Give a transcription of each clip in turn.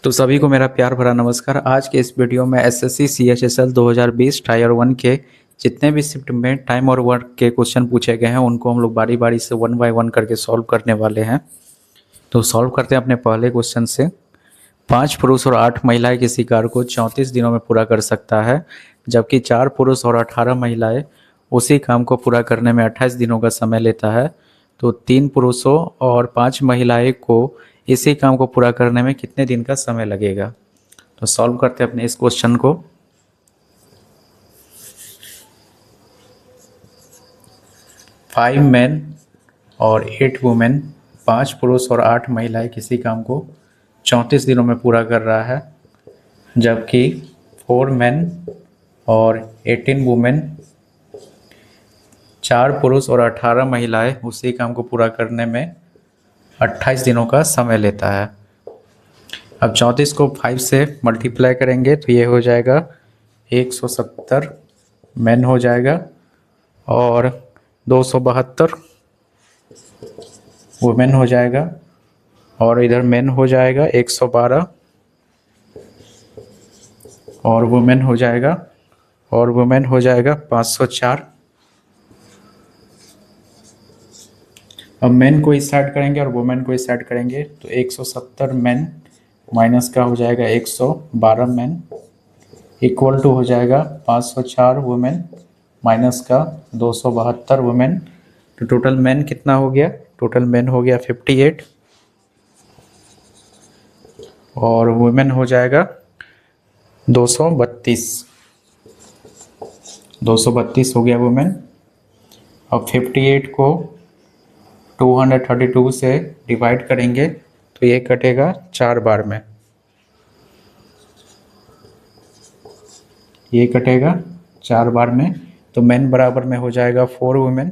तो सभी को मेरा प्यार भरा नमस्कार। आज के इस वीडियो में एसएससी सीएचएसएल 2020 टायर 1 के जितने भी शिफ्ट में टाइम और वर्क के क्वेश्चन पूछे गए हैं उनको हम लोग बारी बारी से 1 बाय 1 करके सॉल्व करने वाले हैं। तो सॉल्व करते हैं अपने पहले क्वेश्चन से। 5 पुरुष और 8 महिलाएं किसी कार्य को 34 दिनों में पूरा कर सकता है, जबकि 4 पुरुष और 18 महिलाएं उसी काम को पूरा करने में 28 दिनों का समय लेता है। तो 3 पुरुषों और 5 महिलाएं को इसी काम को पूरा करने में कितने दिन का समय लगेगा। तो सॉल्व करते हैं अपने इस क्वेश्चन को। फाइव मैन और 8 वुमेन, 5 पुरुष और 8 महिलाएं किसी काम को 34 दिनों में पूरा कर रहा है, जबकि 4 मैन और 18 वुमेन, 4 पुरुष और 18 महिलाएं उसी काम को पूरा करने में 28 दिनों का समय लेता है। अब 34 को 5 से मल्टीप्लाई करेंगे तो ये हो जाएगा 170 मैन हो जाएगा और 272 वुमेन हो जाएगा और इधर मैन हो जाएगा 112 और वुमेन हो जाएगा 504। अब मैन को इस साइड करेंगे और वुमेन को इस साइड करेंगे तो 170 मैन माइनस का हो जाएगा 112 मैन इक्वल टू हो जाएगा 504 वुमेन माइनस का 272 वुमेन। तो टोटल मैन कितना हो गया? टोटल मैन हो गया 58 और वुमेन हो जाएगा 232 हो गया वुमेन। अब 58 को 232 से डिवाइड करेंगे तो ये कटेगा 4 बार में, ये कटेगा 4 बार में। तो मैन बराबर में हो जाएगा 4 वुमेन,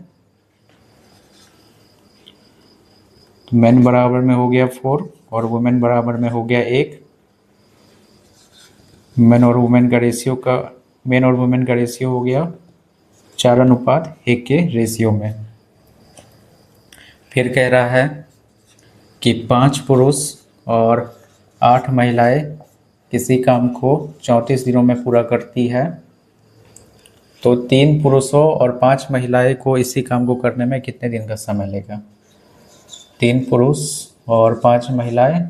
तो मैन बराबर में हो गया 4 और वुमेन बराबर में हो गया 1। मैन और वुमेन का रेशियो हो गया 4:1 के रेशियो में। फिर कह रहा है कि 5 पुरुष और 8 महिलाएं किसी काम को 34 दिनों में पूरा करती है, तो 3 पुरुषों और 5 महिलाएं को इसी काम को करने में कितने दिन का समय लेगा। 3 पुरुष और 5 महिलाएं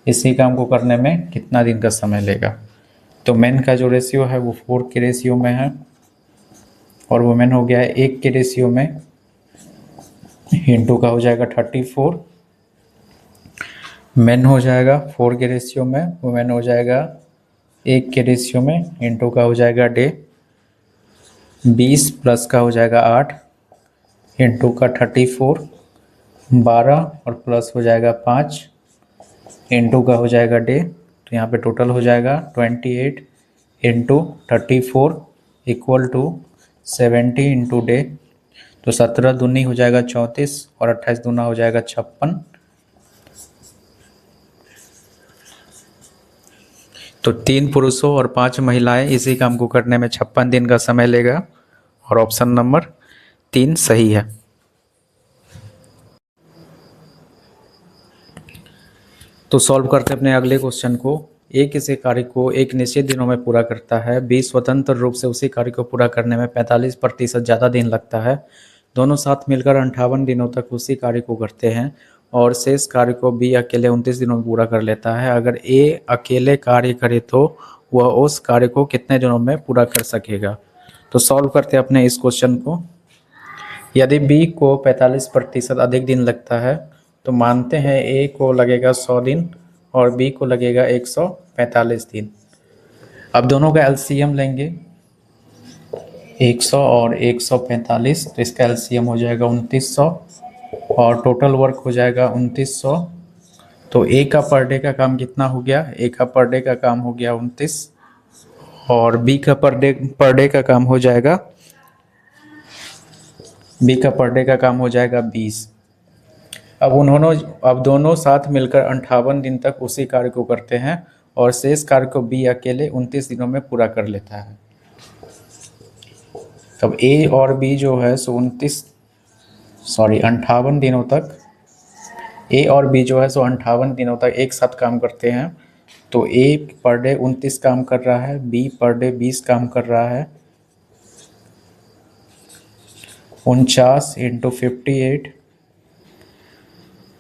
इसी काम को करने में कितना दिन का समय लेगा। तो मैन का जो रेशियो है वो 4 के रेशियो में है और वुमेन हो गया है 1 के रेशियो में, इंटू का हो जाएगा 34। मैन हो जाएगा 4 के रेशियो में, वुमेन हो जाएगा 1 के रेशियो में, इंटू का हो जाएगा डे। 20 प्लस का हो जाएगा 8 इंटू का 34, 12 और प्लस हो जाएगा 5 इंटू का हो जाएगा डे। तो यहाँ पे टोटल हो जाएगा 28 into 34 equal to 70 into day. तो 17 दूनी हो जाएगा 34 और 28 दूना हो जाएगा 56। तो 3 पुरुषों और 5 महिलाएं इसी काम को करने में 56 दिन का समय लेगा और ऑप्शन नंबर 3 सही है। तो सॉल्व करते अपने अगले क्वेश्चन को। ए किसी कार्य को एक निश्चित दिनों में पूरा करता है, बी स्वतंत्र रूप से उसी कार्य को पूरा करने में 45% ज़्यादा दिन लगता है। दोनों साथ मिलकर 58 दिनों तक उसी कार्य को करते हैं और शेष कार्य को बी अकेले 29 दिनों में पूरा कर लेता है। अगर ए अकेले कार्य करे तो वह उस कार्य को कितने दिनों में पूरा कर सकेगा। तो सॉल्व करते हैं अपने इस क्वेश्चन को। यदि बी को 45% अधिक दिन लगता है तो मानते हैं ए को लगेगा 100 दिन और बी को लगेगा 145 दिन। अब दोनों का एलसीएम लेंगे 100 और 145, तो इसका एलसीएम हो जाएगा 2900 और टोटल वर्क हो जाएगा 2900। तो ए का पर डे का काम कितना हो गया? ए का पर डे का काम हो गया 29 और बी का पर डे का काम हो जाएगा 20। अब दोनों साथ मिलकर 58 दिन तक उसी कार्य को करते हैं और शेष कार्य को बी अकेले 29 दिनों में पूरा कर लेता है। तब ए और बी जो है सो 58 दिनों तक ए और बी जो है सो 58 दिनों तक एक साथ काम करते हैं तो ए पर डे 29 काम कर रहा है, बी पर डे 20 काम कर रहा है, 49 इंटू 58।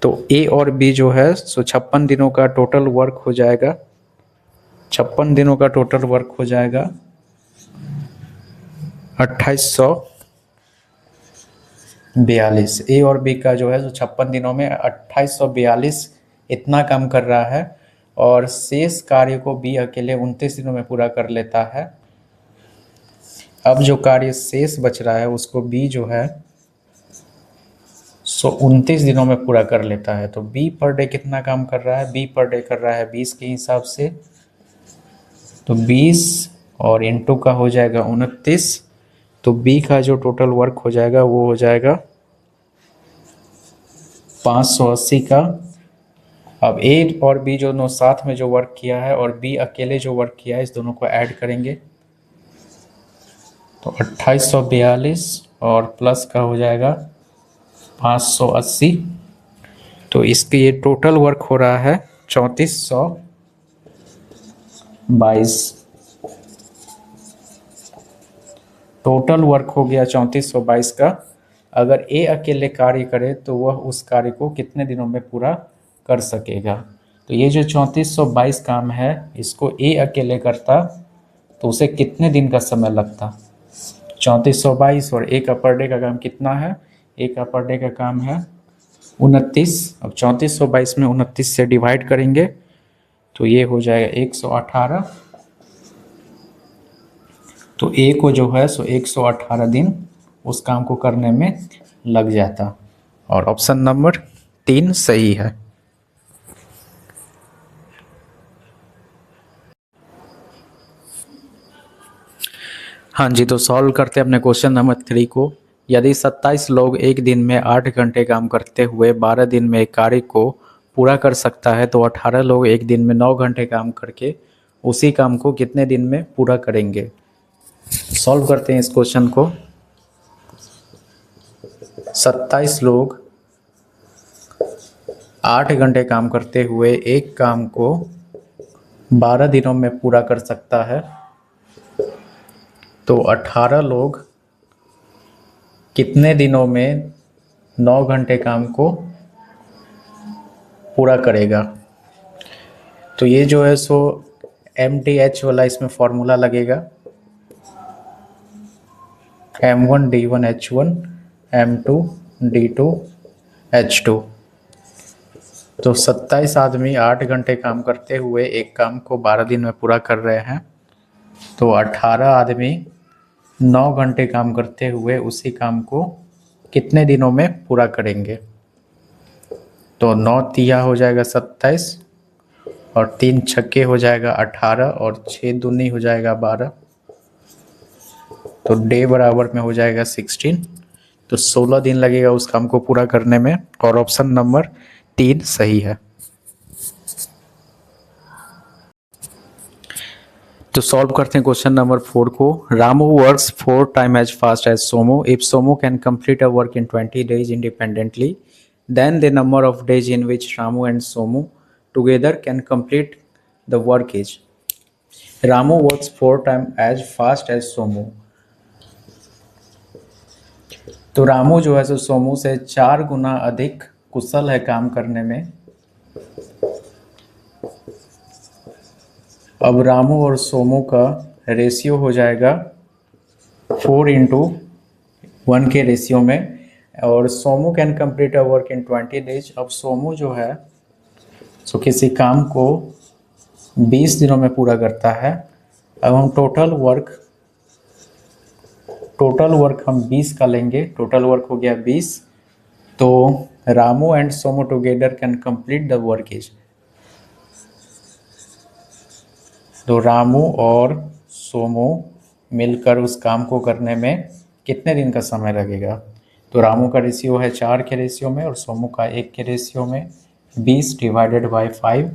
तो ए और बी जो है सो 56 दिनों का टोटल वर्क हो जाएगा, 56 दिनों का टोटल वर्क हो जाएगा 2842। ए और बी का जो है सो 56 दिनों में 2842 इतना काम कर रहा है, और शेष कार्य को बी अकेले 29 दिनों में पूरा कर लेता है। अब जो कार्य शेष बच रहा है उसको बी जो है सो 29 दिनों में पूरा कर लेता है। तो बी पर डे कितना काम कर रहा है, बी पर डे कर रहा है 20 के हिसाब से, तो 20 और इंटू का हो जाएगा 29। तो बी का जो टोटल वर्क हो जाएगा वो हो जाएगा 580 का। अब ए और बी जो साथ में जो वर्क किया है और बी अकेले जो वर्क किया है, इस दोनों को ऐड करेंगे तो 2842 और प्लस का हो जाएगा 580। तो इसके ये टोटल वर्क हो रहा है 3422। टोटल वर्क हो गया 3422 का। अगर ए अकेले कार्य करे तो वह उस कार्य को कितने दिनों में पूरा कर सकेगा। तो ये जो 3422 काम है इसको ए अकेले करता तो उसे कितने दिन का समय लगता। 3422 और ए का पर डे का काम कितना है, ए का पर डे का काम है 29। अब 3422 में 29 से डिवाइड करेंगे तो ये हो जाएगा 118। तो ए को जो है सो 118 दिन उस काम को करने में लग जाता, और ऑप्शन नंबर 3 सही है। हाँ जी, तो सॉल्व करते हैं अपने क्वेश्चन नंबर 3 को। यदि 27 लोग एक दिन में 8 घंटे काम करते हुए 12 दिन में एक कार्य को पूरा कर सकता है, तो 18 लोग एक दिन में 9 घंटे काम करके उसी काम को कितने दिन में पूरा करेंगे। सॉल्व करते हैं इस क्वेश्चन को। 27 लोग 8 घंटे काम करते हुए एक काम को 12 दिनों में पूरा कर सकता है, तो 18 लोग कितने दिनों में 9 घंटे काम को पूरा करेगा। तो ये जो है सो MDH वाला इसमें फॉर्मूला लगेगा, M1 D1 H1 M2 D2 H2। तो 27 आदमी 8 घंटे काम करते हुए एक काम को 12 दिन में पूरा कर रहे हैं, तो 18 आदमी 9 घंटे काम करते हुए उसी काम को कितने दिनों में पूरा करेंगे। तो 9 तिया हो जाएगा 27 और 3 छक्के हो जाएगा 18 और 6 दूनी हो जाएगा 12। तो डे बराबर में हो जाएगा 16। तो 16 दिन लगेगा उस काम को पूरा करने में, और ऑप्शन नंबर 3 सही है। तो सॉल्व करते हैं क्वेश्चन नंबर 4 को। Ramu works 4 times as fast as Somu. If Somu can complete a work in 20 days independently, then the number of days in which Ramu and Somu together can complete the work is. Ramu works 4 times as fast as Somu. तो रामू जो है सो सोमू से 4 गुना अधिक कुशल है काम करने में। अब रामू और सोमू का रेशियो हो जाएगा 4:1 के रेशियो में, और Somu can complete a work in 20 days. अब सोमू जो है सो किसी काम को 20 दिनों में पूरा करता है। अब हम टोटल वर्क हम 20 का लेंगे, टोटल वर्क हो गया 20। तो Ramu and Somu together can complete the work is. तो रामू और सोमू मिलकर उस काम को करने में कितने दिन का समय लगेगा। तो रामू का रेशियो है 4 के रेशियो में और सोमू का 1 के रेशियो में, 20 डिवाइडेड बाय 5।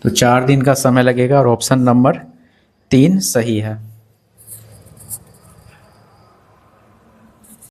तो 4 दिन का समय लगेगा, और ऑप्शन नंबर 3 सही है।